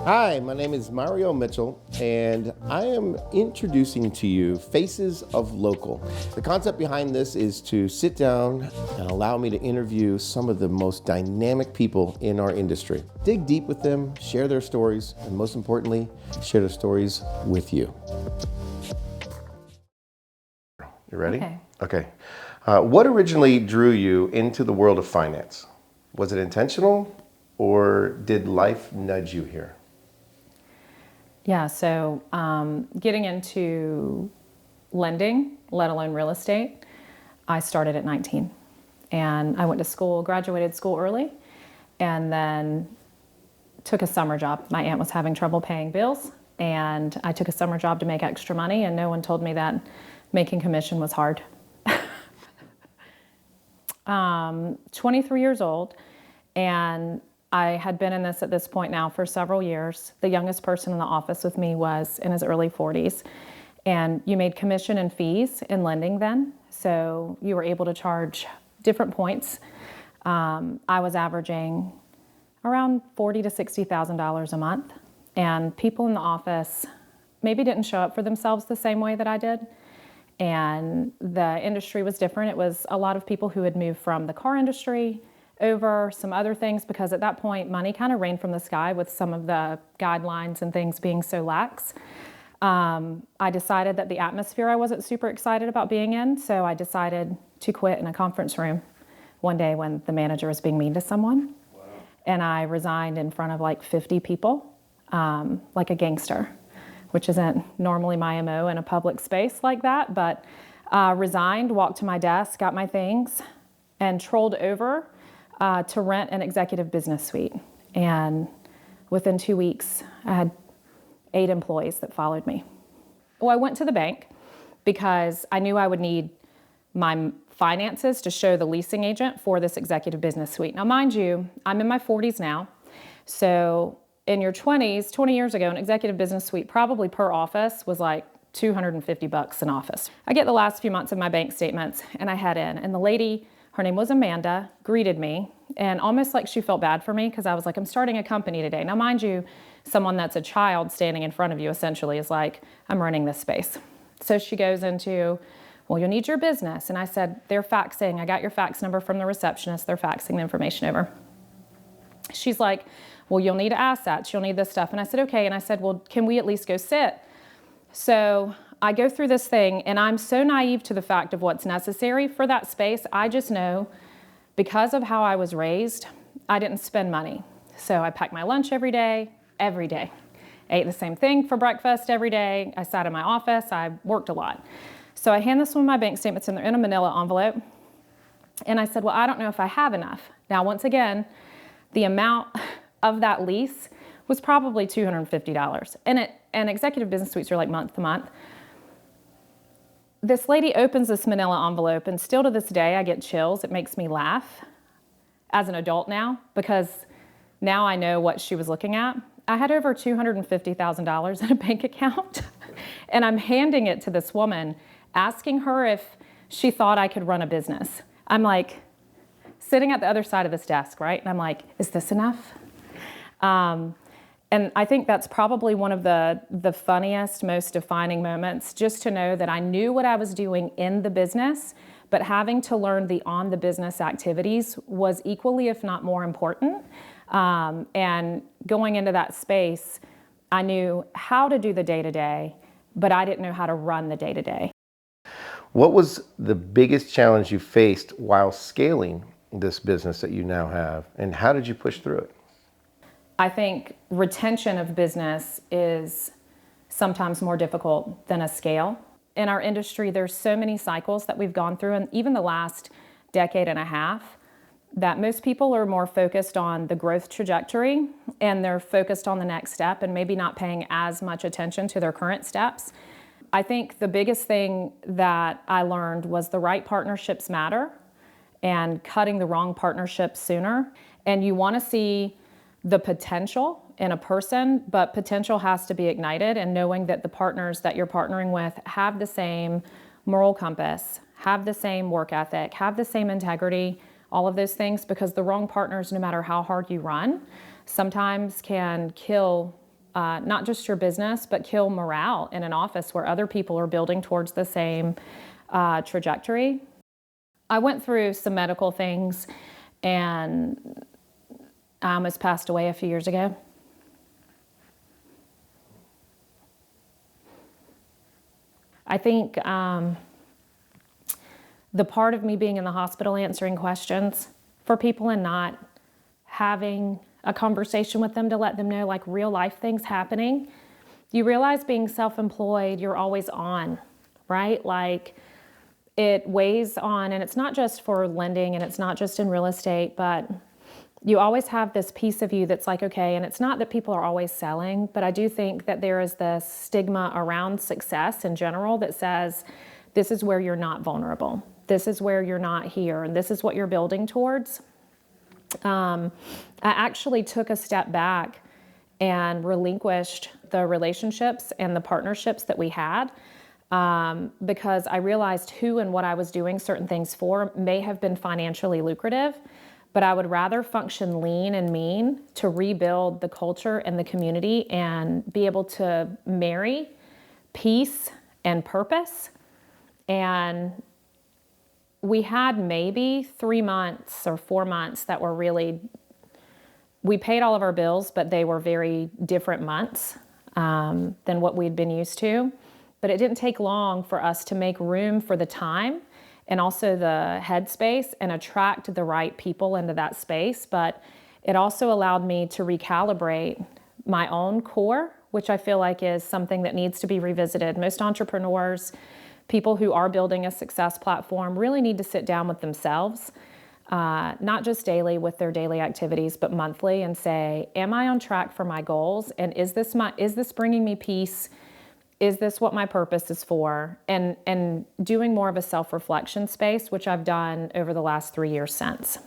Hi, my name is Mario Mitchell, and I am introducing to you Faces of Local. The concept behind this is to sit down and allow me to interview some of the most dynamic people in our industry. Dig deep with them, share their stories, and most importantly, share their stories with you. You ready? Okay. What originally drew you into the world of finance? Was it intentional, or did life nudge you here? Yeah, so getting into lending, let alone real estate, I started at 19. And I went to school, graduated school early, and then took a summer job. My aunt was having trouble paying bills, and I took a summer job to make extra money, and no one told me that making commission was hard. 23 years old, and I had been in this at this point now for several years. The youngest person in the office with me was in his early 40s. And you made commission and fees in lending then. So you were able to charge different points. I was averaging around $40,000 to $60,000 a month. And people in the office maybe didn't show up for themselves the same way that I did. And the industry was different. It was a lot of people who had moved from the car industry over some other things, because at that point money kind of rained from the sky with some of the guidelines and things being so lax. I decided that the atmosphere I wasn't super excited about being in, so I decided to quit in a conference room one day when the manager was being mean to someone. Wow. And I resigned in front of like 50 people, like a gangster, which isn't normally my MO in a public space like that, but resigned, walked to my desk, got my things, and trolled over to rent an executive business suite. And within 2 weeks, I had 8 employees that followed me. Well, I went to the bank because I knew I would need my finances to show the leasing agent for this executive business suite. Now, mind you, I'm in my 40s now. So in your 20s, 20 years ago, an executive business suite probably per office was like $250 an office. I get the last few months of my bank statements and I head in, and the lady, her name was Amanda, greeted me, and almost like she felt bad for me because I was like, I'm starting a company today. Now, mind you, someone that's a child standing in front of you essentially is like, I'm running this space. So she goes into, well, you'll need your business. And I said, they're faxing. I got your fax number from the receptionist. They're faxing the information over. She's like, well, you'll need assets. You'll need this stuff. And I said, okay. And I said, well, can we at least go sit? So I go through this thing, and I'm so naive to the fact of what's necessary for that space. I just know, because of how I was raised, I didn't spend money. So I packed my lunch every day. Ate the same thing for breakfast every day. I sat in my office. I worked a lot. So I hand this one of my bank statements, and they're in a manila envelope. And I said, well, I don't know if I have enough. Now, once again, the amount of that lease was probably $250. And executive business suites are like month to month. This lady opens this manila envelope, and still to this day, I get chills. It makes me laugh as an adult now, because now I know what she was looking at. I had over $250,000 in a bank account, and I'm handing it to this woman, asking her if she thought I could run a business. I'm like sitting at the other side of this desk, right? And I'm like, is this enough? And I think that's probably one of the funniest, most defining moments, just to know that I knew what I was doing in the business, but having to learn the on-the-business activities was equally, if not more important. And going into that space, I knew how to do the day-to-day, but I didn't know how to run the day-to-day. What was the biggest challenge you faced while scaling this business that you now have, and how did you push through it? I think retention of business is sometimes more difficult than a scale. In our industry, there's so many cycles that we've gone through, and even the last decade and a half, that most people are more focused on the growth trajectory, and they're focused on the next step and maybe not paying as much attention to their current steps. I think the biggest thing that I learned was the right partnerships matter, and cutting the wrong partnerships sooner. And you want to see the potential in a person, but potential has to be ignited, and knowing that the partners that you're partnering with have the same moral compass, have the same work ethic, have the same integrity, all of those things, because the wrong partners, no matter how hard you run, sometimes can kill not just your business, but kill morale in an office where other people are building towards the same trajectory. I went through some medical things, and I almost passed away a few years ago. I think the part of me being in the hospital answering questions for people and not having a conversation with them to let them know like real life things happening, you realize being self-employed, you're always on, right? Like it weighs on, and it's not just for lending and it's not just in real estate, but you always have this piece of you that's like, okay, and it's not that people are always selling, but I do think that there is this stigma around success in general that says, this is where you're not vulnerable. This is where you're not here, and this is what you're building towards. I actually took a step back and relinquished the relationships and the partnerships that we had because I realized who and what I was doing certain things for may have been financially lucrative, but I would rather function lean and mean to rebuild the culture and the community and be able to marry peace and purpose. And we had maybe 3 months or 4 months that were really, we paid all of our bills, but they were very different months than what we'd been used to. But it didn't take long for us to make room for the time and also the headspace and attract the right people into that space. But it also allowed me to recalibrate my own core, which I feel like is something that needs to be revisited. Most entrepreneurs, people who are building a success platform, really need to sit down with themselves, not just daily with their daily activities, but monthly, and say, am I on track for my goals? And is this bringing me peace? Is this what my purpose is for? And doing more of a self-reflection space, which I've done over the last 3 years since.